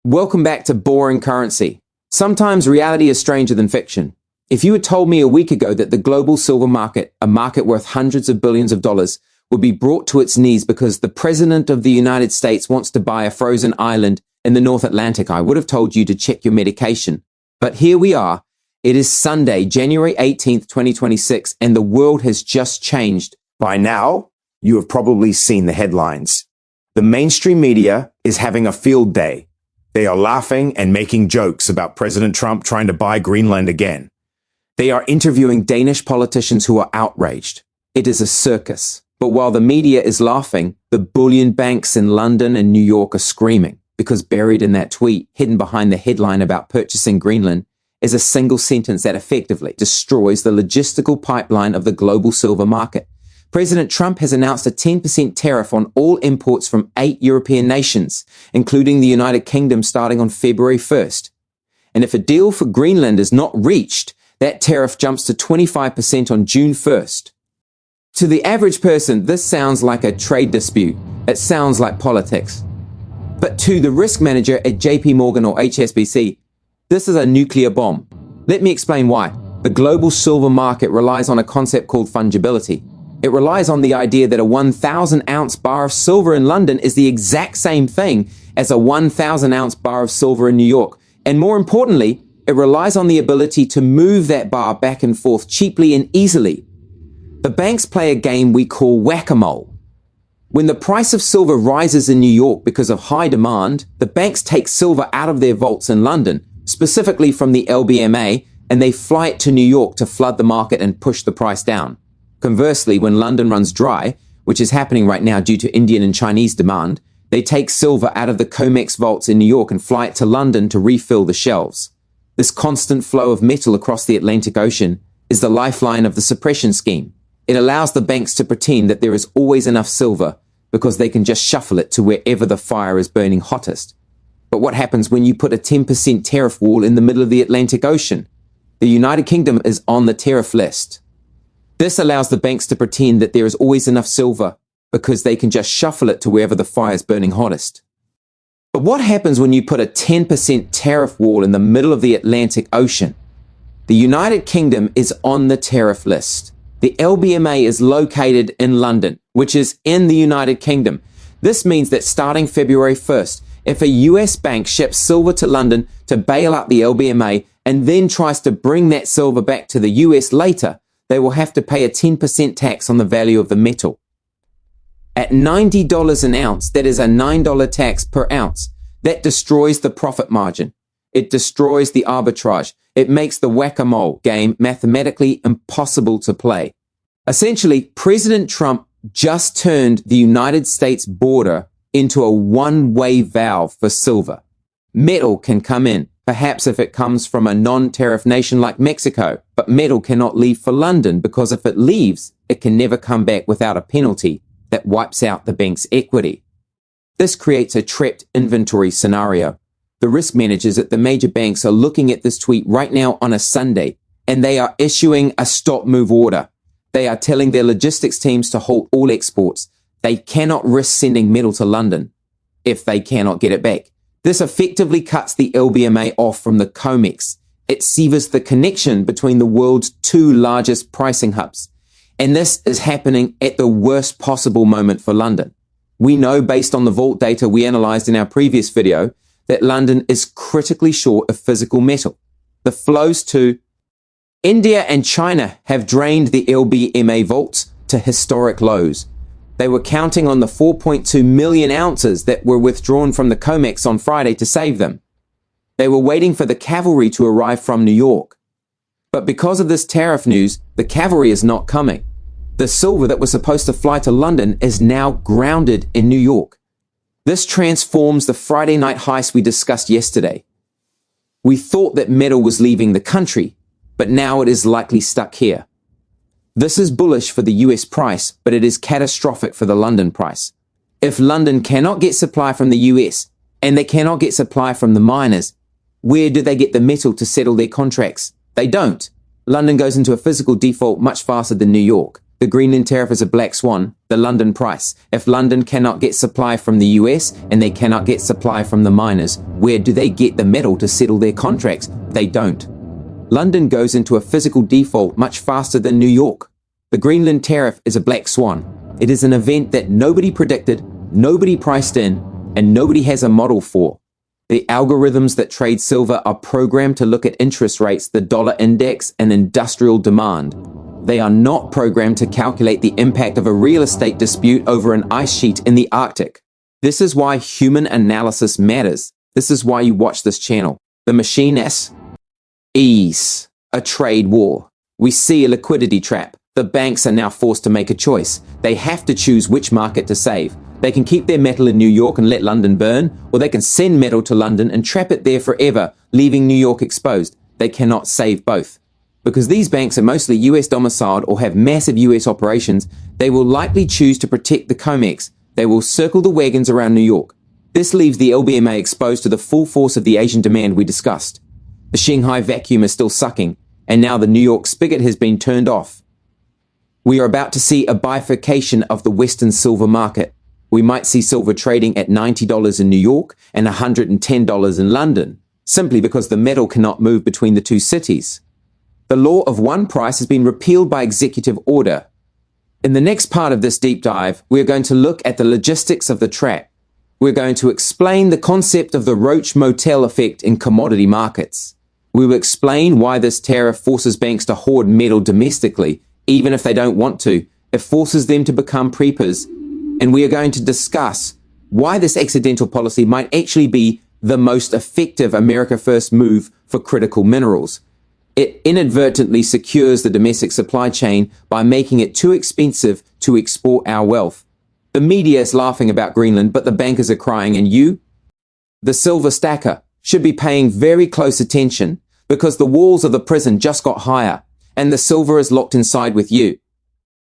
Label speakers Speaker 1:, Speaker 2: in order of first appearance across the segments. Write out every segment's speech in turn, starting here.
Speaker 1: Welcome back to Boring Currency. Sometimes reality is stranger than fiction. If you had told me a week ago that the global silver market, a market worth hundreds of billions of dollars, would be brought to its knees because the President of the United States wants to buy a frozen island in the North Atlantic, I would have told you to check your medication. But here we are. It is Sunday, January 18th, 2026, and the world has just changed.
Speaker 2: By now, you have probably seen the headlines. The mainstream media is having a field day. They are laughing and making jokes about President Trump trying to buy Greenland again.
Speaker 1: They are interviewing Danish politicians who are outraged. It is a circus. But while the media is laughing, the bullion banks in London and New York are screaming, because buried in that tweet, hidden behind the headline about purchasing Greenland, is a single sentence that effectively destroys the logistical pipeline of the global silver market. President Trump has announced a 10% tariff on all imports from 8 European nations, including the United Kingdom, starting on February 1st. And if a deal for Greenland is not reached, that tariff jumps to 25% on June 1st. To the average person, this sounds like a trade dispute. It sounds like politics. But to the risk manager at JP Morgan or HSBC, this is a nuclear bomb. Let me explain why. The global silver market relies on a concept called fungibility. It relies on the idea that a 1,000-ounce bar of silver in London is the exact same thing as a 1,000-ounce bar of silver in New York. And more importantly, it relies on the ability to move that bar back and forth cheaply and easily. The banks play a game we call whack-a-mole. When the price of silver rises in New York because of high demand, the banks take silver out of their vaults in London, specifically from the LBMA, and they fly it to New York to flood the market and push the price down. Conversely, when London runs dry, which is happening right now due to Indian and Chinese demand, they take silver out of the Comex vaults in New York and fly it to London to refill the shelves. This constant flow of metal across the Atlantic Ocean is the lifeline of the suppression scheme. It allows the banks to pretend that there is always enough silver because they can just shuffle it to wherever the fire is burning hottest. But what happens when you put a 10% tariff wall in the middle of the Atlantic Ocean? The United Kingdom is on the tariff list. This allows the banks to pretend that there is always enough silver because they can just shuffle it to wherever the fire is burning hottest. But what happens when you put a 10% tariff wall in the middle of the Atlantic Ocean? The United Kingdom is on the tariff list. The LBMA is located in London, which is in the United Kingdom. This means that starting February 1st, if a US bank ships silver to London to bail out the LBMA and then tries to bring that silver back to the US later, they will have to pay a 10% tax on the value of the metal. At $90 an ounce, that is a $9 tax per ounce. That destroys the profit margin. It destroys the arbitrage. It makes the whack-a-mole game mathematically impossible to play. Essentially, President Trump just turned the United States border into a one-way valve for silver. Metal can come in, perhaps if it comes from a non-tariff nation like Mexico, but metal cannot leave for London because if it leaves, it can never come back without a penalty that wipes out the bank's equity. This creates a trapped inventory scenario. The risk managers at the major banks are looking at this tweet right now on a Sunday, and they are issuing a stop move order. They are telling their logistics teams to halt all exports. They cannot risk sending metal to London if they cannot get it back. This effectively cuts the LBMA off from the Comex. It severs the connection between the world's 2 largest pricing hubs. And this is happening at the worst possible moment for London. We know, based on the vault data we analyzed in our previous video, that London is critically short of physical metal. The flows to India and China have drained the LBMA vaults to historic lows. They were counting on the 4.2 million ounces that were withdrawn from the Comex on Friday to save them. They were waiting for the cavalry to arrive from New York. But because of this tariff news, the cavalry is not coming. The silver that was supposed to fly to London is now grounded in New York. This transforms the Friday night heist we discussed yesterday. We thought that metal was leaving the country, but now it is likely stuck here. This is bullish for the US price, but it is catastrophic for the London price. If London cannot get supply from the US, and they cannot get supply from the miners, where do they get the metal to settle their contracts? They don't. London goes into a physical default much faster than New York. The Greenland tariff is a black swan, the London price. If London cannot get supply from the US and they cannot get supply from the miners, where do they get the metal to settle their contracts? They don't. London goes into a physical default much faster than New York. The Greenland tariff is a black swan. It is an event that nobody predicted, nobody priced in, and nobody has a model for. The algorithms that trade silver are programmed to look at interest rates, the dollar index, and industrial demand. They are not programmed to calculate the impact of a real estate dispute over an ice sheet in the Arctic. This is why human analysis matters. This is why you watch this channel. The machine is a trade war. We see a liquidity trap. The banks are now forced to make a choice. They have to choose which market to save. They can keep their metal in New York and let London burn, or they can send metal to London and trap it there forever, leaving New York exposed. They cannot save both. Because these banks are mostly US domiciled or have massive US operations, they will likely choose to protect the Comex. They will circle the wagons around New York. This leaves the LBMA exposed to the full force of the Asian demand we discussed. The Shanghai vacuum is still sucking, and now the New York spigot has been turned off. We are about to see a bifurcation of the Western silver market. We might see silver trading at $90 in New York and $110 in London, simply because the metal cannot move between the two cities. The law of one price has been repealed by executive order. In the next part of this deep dive, we are going to look at the logistics of the trap. We're going to explain the concept of the Roach Motel effect in commodity markets. We will explain why this tariff forces banks to hoard metal domestically, even if they don't want to. It forces them to become preppers. And we are going to discuss why this accidental policy might actually be the most effective America First move for critical minerals. It inadvertently secures the domestic supply chain by making it too expensive to export our wealth. The media is laughing about Greenland, but the bankers are crying, and you, the silver stacker, should be paying very close attention because the walls of the prison just got higher and the silver is locked inside with you.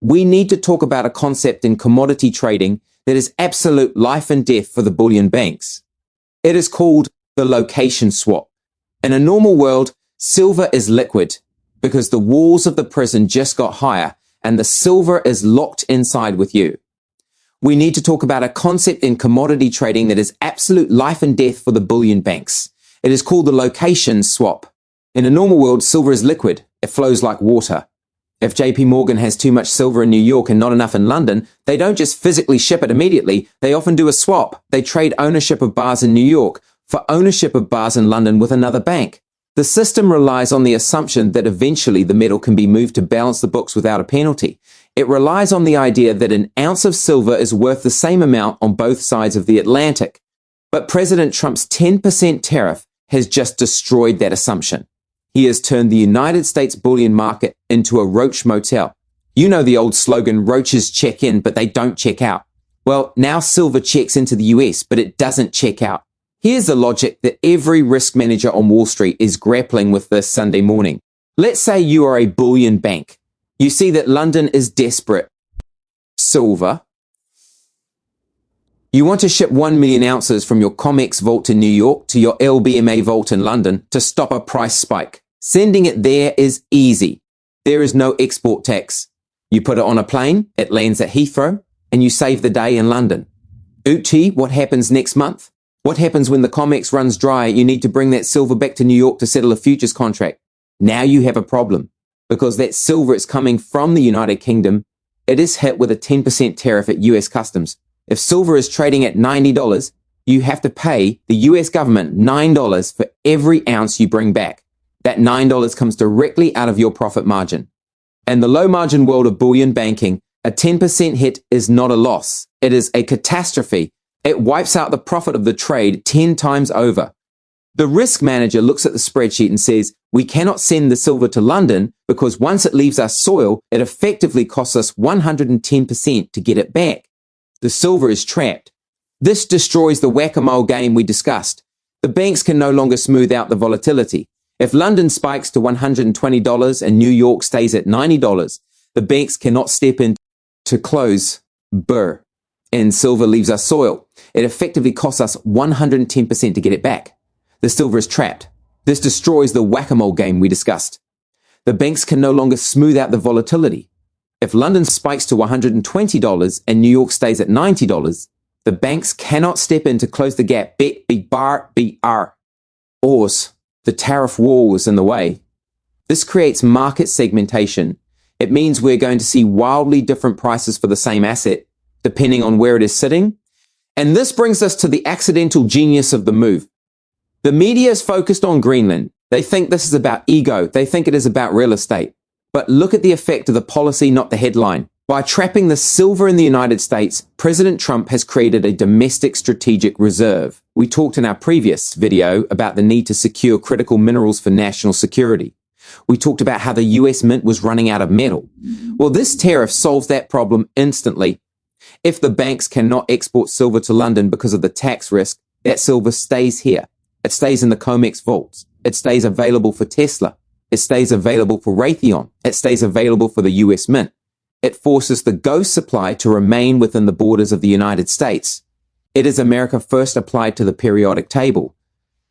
Speaker 1: We need to talk about a concept in commodity trading that is absolute life and death for the bullion banks. It is called the location swap. In a normal world, silver is liquid because the walls of the prison just got higher and the silver is locked inside with you. We need to talk about a concept in commodity trading that is absolute life and death for the bullion banks. It is called the location swap. In a normal world, silver is liquid. It flows like water. If JP Morgan has too much silver in New York and not enough in London, they don't just physically ship it immediately. They often do a swap. They trade ownership of bars in New York for ownership of bars in London with another bank. The system relies on the assumption that eventually the metal can be moved to balance the books without a penalty. It relies on the idea that an ounce of silver is worth the same amount on both sides of the Atlantic. But President Trump's 10% tariff has just destroyed that assumption. He has turned the United States bullion market into a Roach Motel. You know the old slogan, roaches check in, but they don't check out. Well, now silver checks into the US, but it doesn't check out. Here's the logic that every risk manager on Wall Street is grappling with this Sunday morning. Let's say you are a bullion bank. You see that London is desperate. Silver. You want to ship 1 million ounces from your Comex vault in New York to your LBMA vault in London to stop a price spike. Sending it there is easy. There is no export tax. You put it on a plane, it lands at Heathrow, and you save the day in London. Oopsie, what happens next month? What happens when the Comex runs dry? You need to bring that silver back to New York to settle a futures contract. Now you have a problem because that silver is coming from the United Kingdom. It is hit with a 10% tariff at US customs. If silver is trading at $90, you have to pay the US government $9 for every ounce you bring back. That $9 comes directly out of your profit margin. In the low margin world of bullion banking, a 10% hit is not a loss. It is a catastrophe. It wipes out the profit of the trade 10 times over. The risk manager looks at the spreadsheet and says, we cannot send the silver to London because once it leaves our soil, it effectively costs us 110% to get it back. The silver is trapped. This destroys the whack-a-mole game we discussed. The banks can no longer smooth out the volatility. If London spikes to $120 and New York stays at $90, the banks cannot step in to close. And silver leaves our soil. It effectively costs us 110% to get it back. The silver is trapped. This destroys the whack-a-mole game we discussed. The banks can no longer smooth out the volatility. If London spikes to $120 and New York stays at $90, the banks cannot step in to close the gap. Ors, the tariff war was in the way. This creates market segmentation. It means we're going to see wildly different prices for the same asset, depending on where it is sitting. And this brings us to the accidental genius of the move. The media is focused on Greenland. They think this is about ego. They think it is about real estate. But look at the effect of the policy, not the headline. By trapping the silver in the United States, President Trump has created a domestic strategic reserve. We talked in our previous video about the need to secure critical minerals for national security. We talked about how the US Mint was running out of metal. Well, this tariff solves that problem instantly. If the banks cannot export silver to London because of the tax risk, that silver stays here. It stays in the Comex vaults. It stays available for Tesla. It stays available for Raytheon. It stays available for the US Mint. It forces the ghost supply to remain within the borders of the United States. It is America first applied to the periodic table.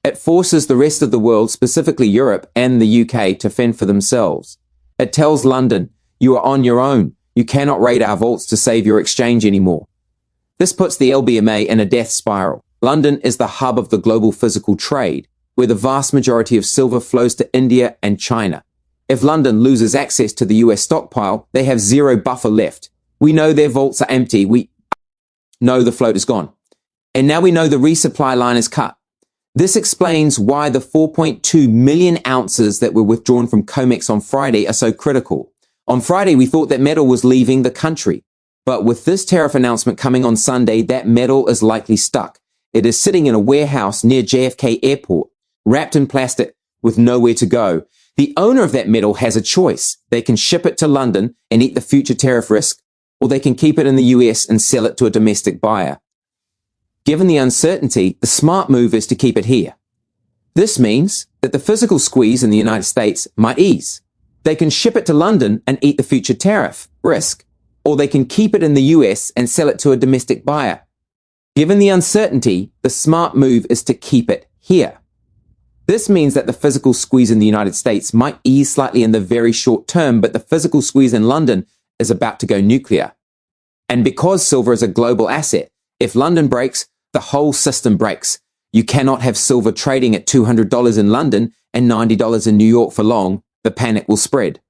Speaker 1: It forces the rest of the world, specifically Europe and the UK, to fend for themselves. It tells London, you are on your own. You cannot raid our vaults to save your exchange anymore. This puts the LBMA in a death spiral. London is the hub of the global physical trade, where the vast majority of silver flows to India and China. If London loses access to the US stockpile, they have zero buffer left. We know their vaults are empty. We know the float is gone. And now we know the resupply line is cut. This explains why the 4.2 million ounces that were withdrawn from Comex on Friday are so critical. On Friday, we thought that metal was leaving the country. But with this tariff announcement coming on Sunday, that metal is likely stuck. It is sitting in a warehouse near JFK Airport, wrapped in plastic with nowhere to go. The owner of that metal has a choice. They can ship it to London and eat the future tariff risk, or they can keep it in the US and sell it to a domestic buyer. Given the uncertainty, the smart move is to keep it here. This means that the physical squeeze in the United States might ease. They can ship it to London and eat the future tariff risk, or they can keep it in the US and sell it to a domestic buyer. Given the uncertainty, the smart move is to keep it here. This means that the physical squeeze in the United States might ease slightly in the very short term, but the physical squeeze in London is about to go nuclear. And because silver is a global asset, if London breaks, the whole system breaks. You cannot have silver trading at $200 in London and $90 in New York for long. The panic will spread.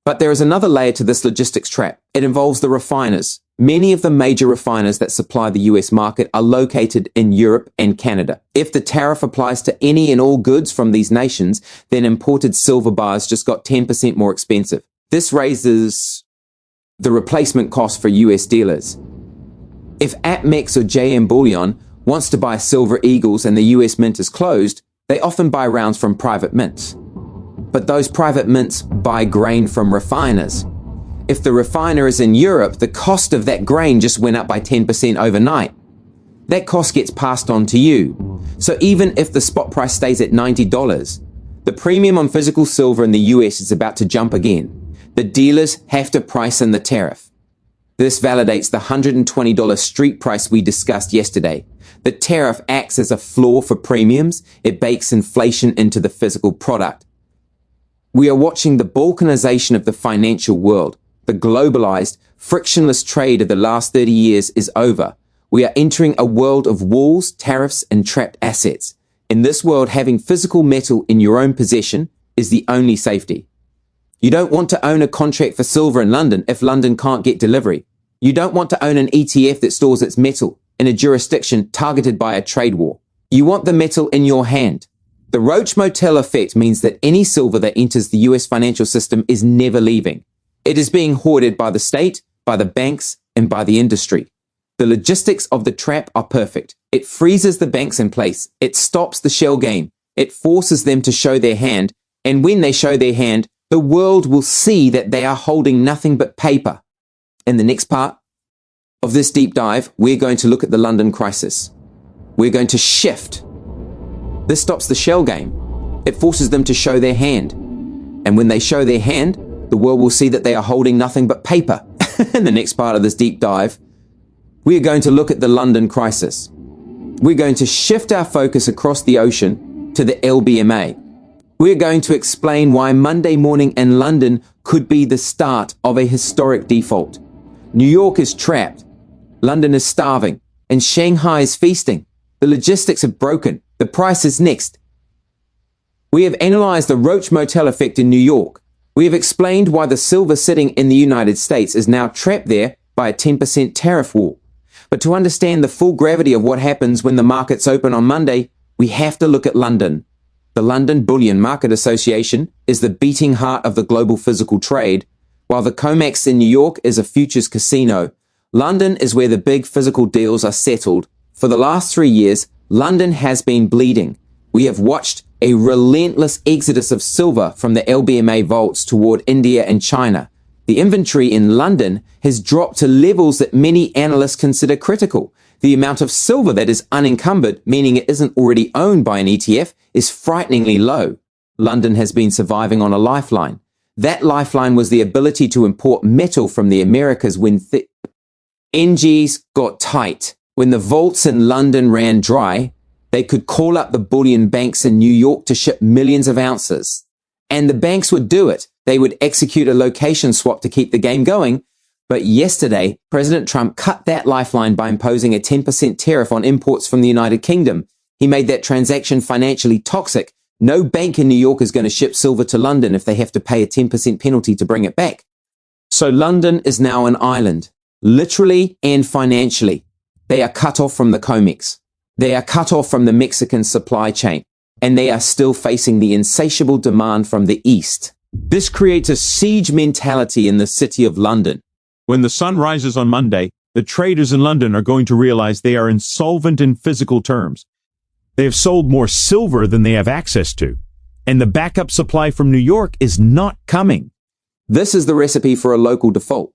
Speaker 1: But there is another layer to this logistics trap. It involves the refiners. Many of the major refiners that supply the US market are located in Europe and Canada. If the tariff applies to any and all goods from these nations, then imported silver bars just got 10% more expensive. This raises the replacement cost for US dealers. If APMEX or JM Bullion wants to buy silver eagles and the US mint is closed, they often buy rounds from private mints. But those private mints buy grain from refiners. If the refiner is in Europe, the cost of that grain just went up by 10% overnight. That cost gets passed on to you. So even if the spot price stays at $90, the premium on physical silver in the US is about to jump again. The dealers have to price in the tariff. This validates the $120 street price we discussed yesterday. The tariff acts as a floor for premiums. It bakes inflation into the physical product. We are watching the balkanization of the financial world. The globalized, frictionless trade of the last 30 years is over. We are entering a world of walls, tariffs, and trapped assets. In this world, having physical metal in your own possession is the only safety. You don't want to own a contract for silver in London if London can't get delivery. You don't want to own an ETF that stores its metal in a jurisdiction targeted by a trade war. You want the metal in your hand. The Roach Motel effect means that any silver that enters the US financial system is never leaving. It is being hoarded by the state, by the banks, and by the industry. The logistics of the trap are perfect. It freezes the banks in place. It stops the shell game. It forces them to show their hand. And when they show their hand, the world will see that they are holding nothing but paper. In the next part of this deep dive, we're going to look at the London crisis. We're going to shift. This stops the shell game. It forces them to show their hand. And when they show their hand, the world will see that they are holding nothing but paper. In the next part of this deep dive, we are going to look at the London crisis. We're going to shift our focus across the ocean to the LBMA. We're going to explain why Monday morning in London could be the start of a historic default. New York is trapped, London is starving, and Shanghai is feasting. The logistics have broken. The price is next. We have analyzed the Roach Motel effect in New York. We have explained why the silver sitting in the United States is now trapped there by a 10% tariff war. But to understand the full gravity of what happens when the markets open on Monday, we have to look at London. The London Bullion Market Association is the beating heart of the global physical trade, while the Comex in New York is a futures casino. London is where the big physical deals are settled. For the last 3 years, London has been bleeding. We have watched a relentless exodus of silver from the LBMA vaults toward India and China. The inventory in London has dropped to levels that many analysts consider critical. The amount of silver that is unencumbered, meaning it isn't already owned by an ETF, is frighteningly low. London has been surviving on a lifeline. That lifeline was the ability to import metal from the Americas when NGs got tight. When the vaults in London ran dry, they could call up the bullion banks in New York to ship millions of ounces. And the banks would do it. They would execute a location swap to keep the game going. But yesterday, President Trump cut that lifeline by imposing a 10% tariff on imports from the United Kingdom. He made that transaction financially toxic. No bank in New York is going to ship silver to London if they have to pay a 10% penalty to bring it back. So London is now an island, literally and financially. They are cut off from the Comex. They are cut off from the Mexican supply chain, and they are still facing the insatiable demand from the East. This creates a siege mentality in the city of London.
Speaker 3: When the sun rises on Monday, the traders in London are going to realize they are insolvent in physical terms. They have sold more silver than they have access to, and the backup supply from New York is not coming.
Speaker 1: This is the recipe for a local default.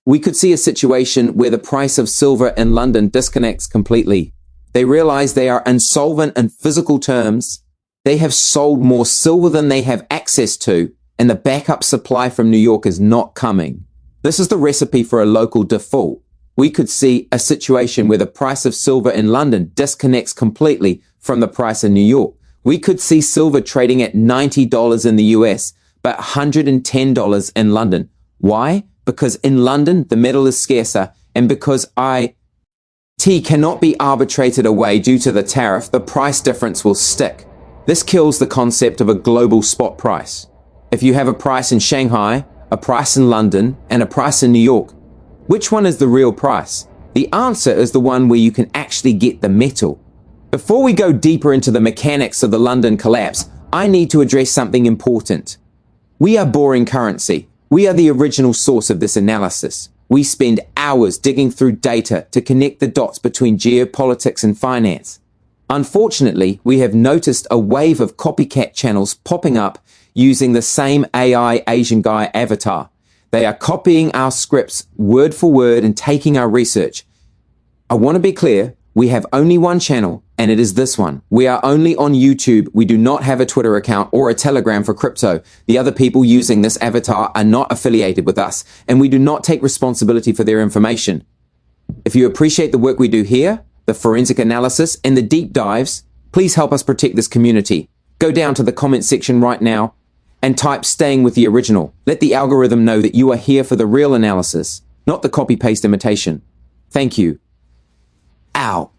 Speaker 1: We could see a situation where the price of silver in London disconnects completely. They realize they are insolvent in physical terms. They have sold more silver than they have access to, and the backup supply from New York is not coming. This is the recipe for a local default. We could see a situation where the price of silver in London disconnects completely from the price in New York. We could see silver trading at $90 in the US, but $110 in London. Why? Because in London, the metal is scarcer, and because IT cannot be arbitrated away due to the tariff, the price difference will stick. This kills the concept of a global spot price. If you have a price in Shanghai, a price in London, and a price in New York, which one is the real price? The answer is the one where you can actually get the metal. Before we go deeper into the mechanics of the London collapse, I need to address something important. We are boring currency. We are the original source of this analysis. We spend hours digging through data to connect the dots between geopolitics and finance. Unfortunately, we have noticed a wave of copycat channels popping up using the same AI Asian guy avatar. They are copying our scripts word for word and taking our research. I want to be clear, we have only one channel, and it is this one. We are only on YouTube. We do not have a Twitter account or a Telegram for crypto. The other people using this avatar are not affiliated with us, and we do not take responsibility for their information. If you appreciate the work we do here, the forensic analysis, and the deep dives, please help us protect this community. Go down to the comment section right now and type "staying with the original." Let the algorithm know that you are here for the real analysis, not the copy-paste imitation. Thank you.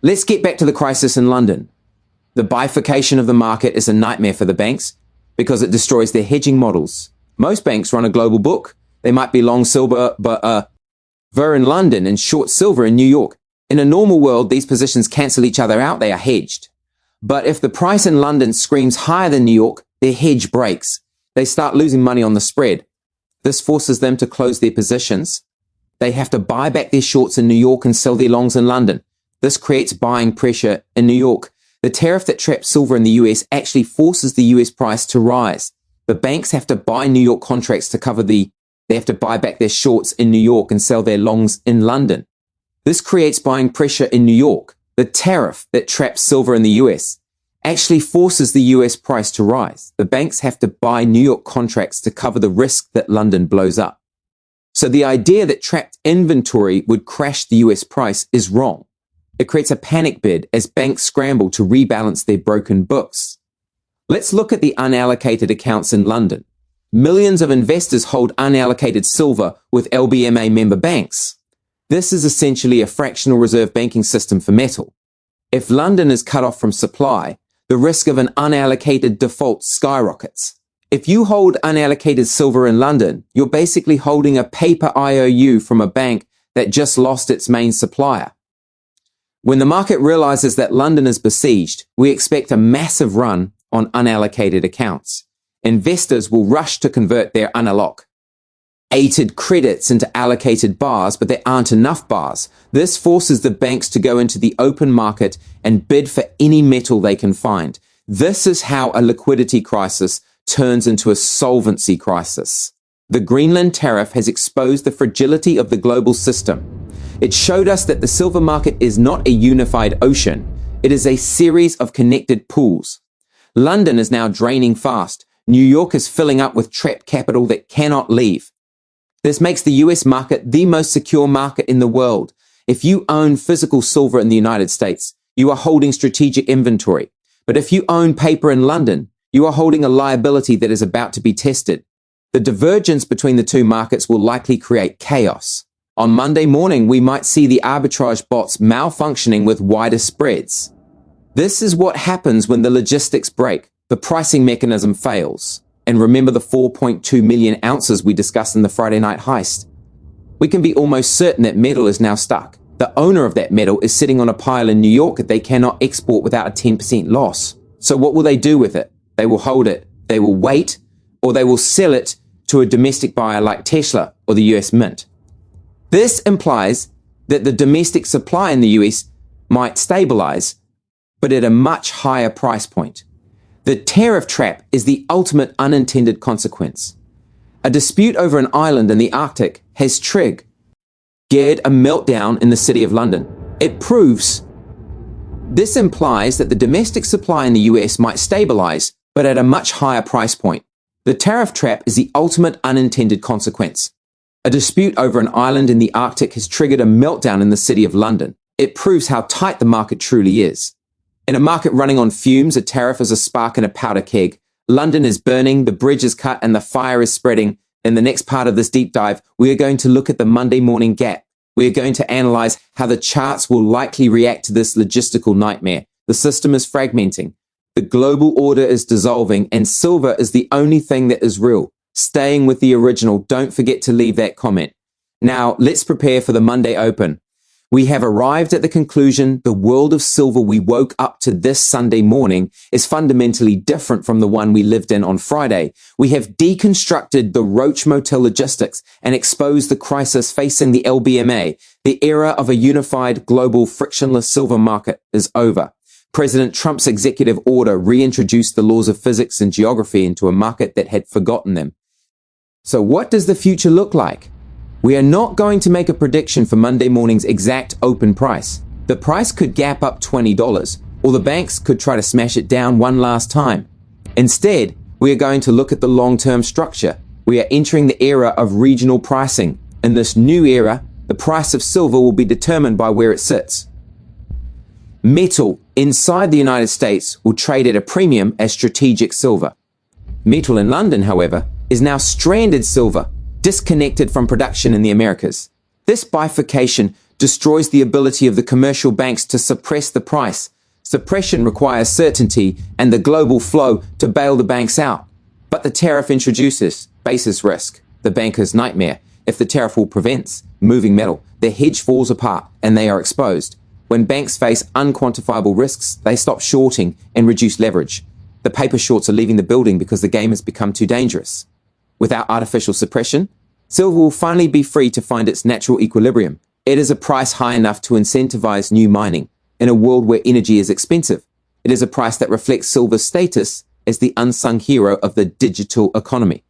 Speaker 1: Let's get back to the crisis in London. The bifurcation of the market is a nightmare for the banks because it destroys their hedging models. Most banks run a global book. They might be long silver, but ver in London and short silver in New York. In a normal world, these positions cancel each other out. They are hedged. But if the price in London screams higher than New York, their hedge breaks. They start losing money on the spread. This forces them to close their positions. They have to buy back their shorts in New York and sell their longs in London. This creates buying pressure in New York. The tariff that traps silver in the US actually forces the US price to rise. The banks have to buy New York contracts to cover they have to buy back their shorts in New York and sell their longs in London. This creates buying pressure in New York. The tariff that traps silver in the US actually forces the US price to rise. The banks have to buy New York contracts to cover the risk that London blows up. So the idea that trapped inventory would crash the US price is wrong. It creates a panic bid as banks scramble to rebalance their broken books. Let's look at the unallocated accounts in London. Millions of investors hold unallocated silver with LBMA member banks. This is essentially a fractional reserve banking system for metal. If London is cut off from supply, the risk of an unallocated default skyrockets. If you hold unallocated silver in London, you're basically holding a paper IOU from a bank that just lost its main supplier. When the market realizes that London is besieged, we expect a massive run on unallocated accounts. Investors will rush to convert their unallocated credits into allocated bars, but there aren't enough bars. This forces the banks to go into the open market and bid for any metal they can find. This is how a liquidity crisis turns into a solvency crisis. The Greenland tariff has exposed the fragility of the global system. It showed us that the silver market is not a unified ocean. It is a series of connected pools. London is now draining fast. New York is filling up with trapped capital that cannot leave. This makes the US market the most secure market in the world. If you own physical silver in the United States, you are holding strategic inventory. But if you own paper in London, you are holding a liability that is about to be tested. The divergence between the two markets will likely create chaos. On Monday morning, we might see the arbitrage bots malfunctioning with wider spreads. This is what happens when the logistics break. The pricing mechanism fails. And remember the 4.2 million ounces we discussed in the Friday night heist. We can be almost certain that metal is now stuck. The owner of that metal is sitting on a pile in New York that they cannot export without a 10% loss. So what will they do with it? They will hold it, they will wait, or they will sell it to a domestic buyer like Tesla or the US Mint. This implies that the domestic supply in the US might stabilize, but at a much higher price point. The tariff trap is the ultimate unintended consequence. A dispute over an island in the Arctic has triggered a meltdown in the city of London. This implies that the domestic supply in the US might stabilize, but at a much higher price point. The tariff trap is the ultimate unintended consequence. A dispute over an island in the Arctic has triggered a meltdown in the city of London. It proves how tight the market truly is. In a market running on fumes, a tariff is a spark in a powder keg. London is burning, the bridge is cut, and the fire is spreading. In the next part of this deep dive, we are going to look at the Monday morning gap. We are going to analyze how the charts will likely react to this logistical nightmare. The system is fragmenting. The global order is dissolving, and silver is the only thing that is real. Staying with the original, don't forget to leave that comment. Now, let's prepare for the Monday open. We have arrived at the conclusion the world of silver we woke up to this Sunday morning is fundamentally different from the one we lived in on Friday. We have deconstructed the Roach Motel logistics and exposed the crisis facing the LBMA. The era of a unified global frictionless silver market is over. President Trump's executive order reintroduced the laws of physics and geography into a market that had forgotten them. So what does the future look like? We are not going to make a prediction for Monday morning's exact open price. The price could gap up $20, or the banks could try to smash it down one last time. Instead, we are going to look at the long-term structure. We are entering the era of regional pricing. In this new era, the price of silver will be determined by where it sits. Metal inside the United States will trade at a premium as strategic silver. Metal in London, however, is now stranded silver, disconnected from production in the Americas. This bifurcation destroys the ability of the commercial banks to suppress the price. Suppression requires certainty and the global flow to bail the banks out. But the tariff introduces basis risk, the banker's nightmare. If the tariff will prevent moving metal, their hedge falls apart and they are exposed. When banks face unquantifiable risks, they stop shorting and reduce leverage. The paper shorts are leaving the building because the game has become too dangerous. Without artificial suppression, silver will finally be free to find its natural equilibrium. It is a price high enough to incentivize new mining in a world where energy is expensive. It is a price that reflects silver's status as the unsung hero of the digital economy.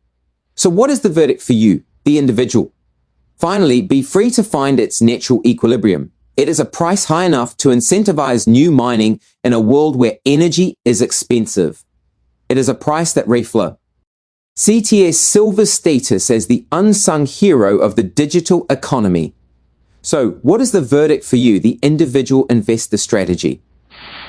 Speaker 1: So what is the verdict for you, the individual? Finally, be free to find its natural equilibrium. It is a price high enough to incentivize new mining in a world where energy is expensive. It is a price that reflow. CTS silver's status as the unsung hero of the digital economy. So what is the verdict for you, the individual investor strategy?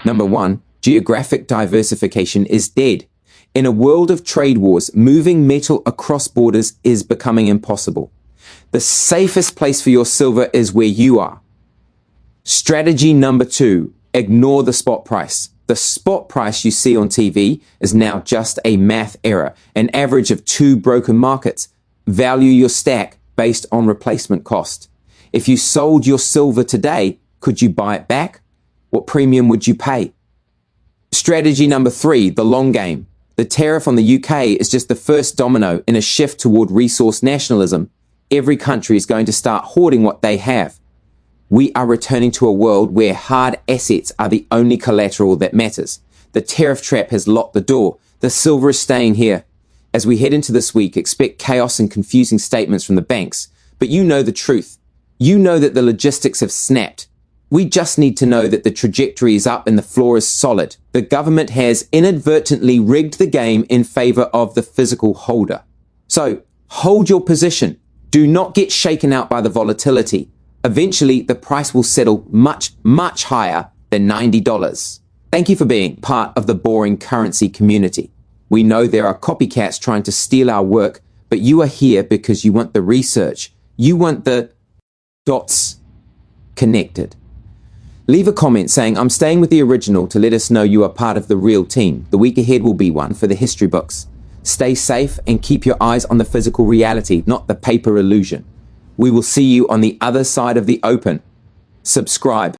Speaker 1: Number one, geographic diversification is dead. In a world of trade wars, moving metal across borders is becoming impossible. The safest place for your silver is where you are. Strategy number 2, ignore the spot price. The spot price you see on TV is now just a math error, an average of 2 broken markets. Value your stack based on replacement cost. If you sold your silver today, could you buy it back? What premium would you pay? Strategy number 3, the long game. The tariff on the UK is just the first domino in a shift toward resource nationalism. Every country is going to start hoarding what they have. We are returning to a world where hard assets are the only collateral that matters. The tariff trap has locked the door. The silver is staying here. As we head into this week, expect chaos and confusing statements from the banks. But you know the truth. You know that the logistics have snapped. We just need to know that the trajectory is up and the floor is solid. The government has inadvertently rigged the game in favor of the physical holder. So, hold your position. Do not get shaken out by the volatility. Eventually, the price will settle much, much higher than $90. Thank you for being part of the boring currency community. We know there are copycats trying to steal our work, but you are here because you want the research. You want the dots connected. Leave a comment saying, I'm staying with the original, to let us know you are part of the real team. The week ahead will be one for the history books. Stay safe and keep your eyes on the physical reality, not the paper illusion. We will see you on the other side of the open. Subscribe.